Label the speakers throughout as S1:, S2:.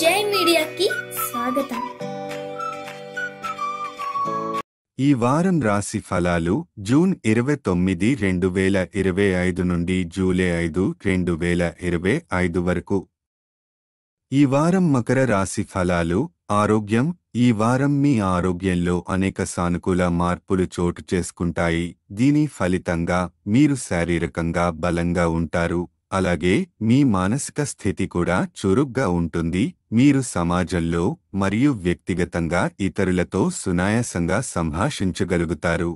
S1: జై మీడియాకి స్వాగతం.
S2: ఈ వారం రాశి ఫలాలు జూన్ 29, 2025 నుండి జూలై 5, 2025 వరకు. ఈ వారం మకర రాశి ఫలాలు. ఆరోగ్యం. ఈ వారం మీ ఆరోగ్యంలో అనేక సానుకూల మార్పులు చోటు చేసుకుంటాయి. దీని ఫలితంగా మీరు శారీరకంగా బలంగా ఉంటారు. అలాగే మీ మానసిక స్థితి కూడా చురుగ్గా ఉంటుంది. మీరు సమాజంలో మరియు వ్యక్తిగతంగా ఇతరులతో సునాయాసంగా సంభాషించగలుగుతారు.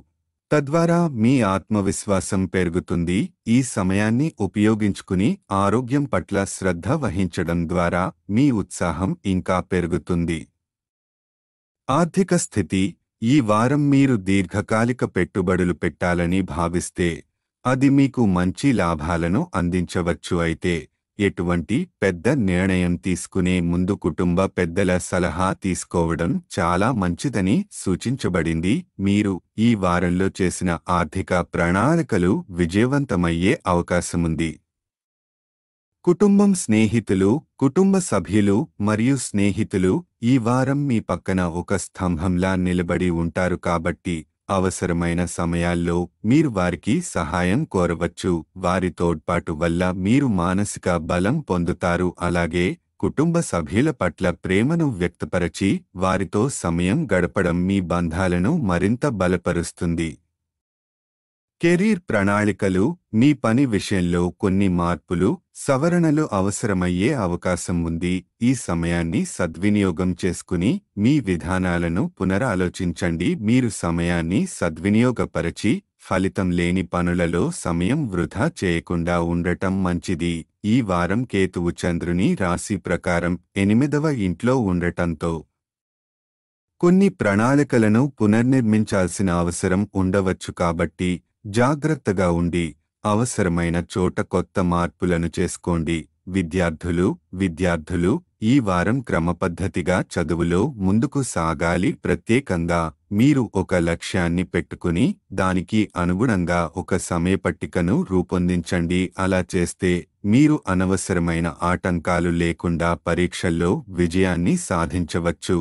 S2: తద్వారా మీ ఆత్మవిశ్వాసం పెరుగుతుంది. ఈ సమయాన్ని ఉపయోగించుకుని ఆరోగ్యం పట్ల శ్రద్ధ వహించడం ద్వారా మీ ఉత్సాహం ఇంకా పెరుగుతుంది. ఆర్థిక స్థితి. ఈ వారం మీరు దీర్ఘకాలిక పెట్టుబడులు పెట్టాలని భావిస్తే అది మీకు మంచి లాభాలను అందించవచ్చు. అయితే ఎటువంటి పెద్ద నిర్ణయం తీసుకునే ముందు కుటుంబ పెద్దల సలహా తీసుకోవడం చాలా మంచిదని సూచించబడింది. మీరు ఈ వారంలో చేసిన ఆర్థిక ప్రణాళికలు విజయవంతమయ్యే అవకాశముంది. కుటుంబం. స్నేహితులు. కుటుంబ సభ్యులు మరియు స్నేహితులు ఈ వారం మీ పక్కన ఒక స్తంభంలా నిలబడి ఉంటారు కాబట్టి అవసరమైన సమయాల్లో మీరు వారికి సహాయం కోరవచ్చు. వారి తోడ్పాటు వల్ల మీరు మానసిక బలం పొందుతారు. అలాగే కుటుంబ సభ్యుల పట్ల ప్రేమను వ్యక్తపరచి వారితో సమయం గడపడం మీ బంధాలను మరింత బలపరుస్తుంది. కెరీర్ ప్రణాళికలు. మీ పని విషయంలో కొన్ని మార్పులు, సవరణలు అవసరమయ్యే అవకాశం ఉంది. ఈ సమయాన్ని సద్వినియోగం చేసుకుని మీ విధానాలను పునరాలోచించండి. మీరు సమయాన్ని సద్వినియోగపరచి ఫలితం లేని పనులలో సమయం వృధా చేయకుండా ఉండటం మంచిది. ఈ వారం కేతువు చంద్రుని రాశి ప్రకారం 8వ ఇంట్లో ఉండటంతో కొన్ని ప్రణాళికలను పునర్నిర్మించాల్సిన అవసరం ఉండవచ్చు. కాబట్టి జాగ్రత్తగా ఉండి అవసరమైన చోట కొత్త మార్పులను చేసుకోండి. విద్యార్థులు ఈ వారం క్రమపద్ధతిగా చదువులో ముందుకు సాగాలి. ప్రత్యేకంగా మీరు ఒక లక్ష్యాన్ని పెట్టుకుని దానికి అనుగుణంగా ఒక సమయపట్టికను రూపొందించండి. అలా చేస్తే మీరు అనవసరమైన ఆటంకాలు లేకుండా పరీక్షల్లో విజయాన్ని సాధించవచ్చు.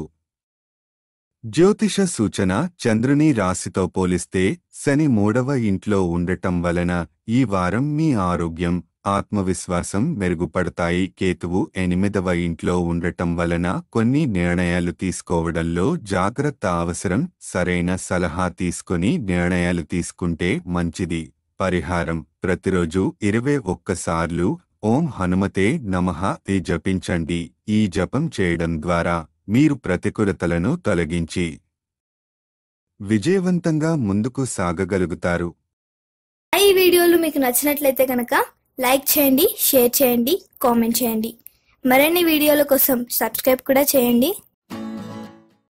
S2: జ్యోతిష సూచన. చంద్రుని రాశితో పోలిస్తే శని 3వ ఇంట్లో ఉండటం వలన ఈ వారం మీ ఆరోగ్యం, ఆత్మవిశ్వాసం మెరుగుపడతాయి. కేతువు 8వ ఇంట్లో ఉండటం వలన కొన్ని నిర్ణయాలు తీసుకోవడంలో జాగ్రత్త అవసరం. సరైన సలహా తీసుకుని నిర్ణయాలు తీసుకుంటే మంచిది. పరిహారం. ప్రతిరోజు 21 సార్లు ఓం హనుమతే నమః జపించండి. ఈ జపం చేయడం ద్వారా మీరు ప్రతికూలతలను తొలగించి విజయవంతంగా ముందుకు సాగగలుగుతారు.
S1: ఈ వీడియోలు మీకు నచ్చినట్లయితే కనుక లైక్ చేయండి, షేర్ చేయండి, కామెంట్ చేయండి. మరిన్ని వీడియోల కోసం సబ్స్క్రైబ్ కూడా చేయండి.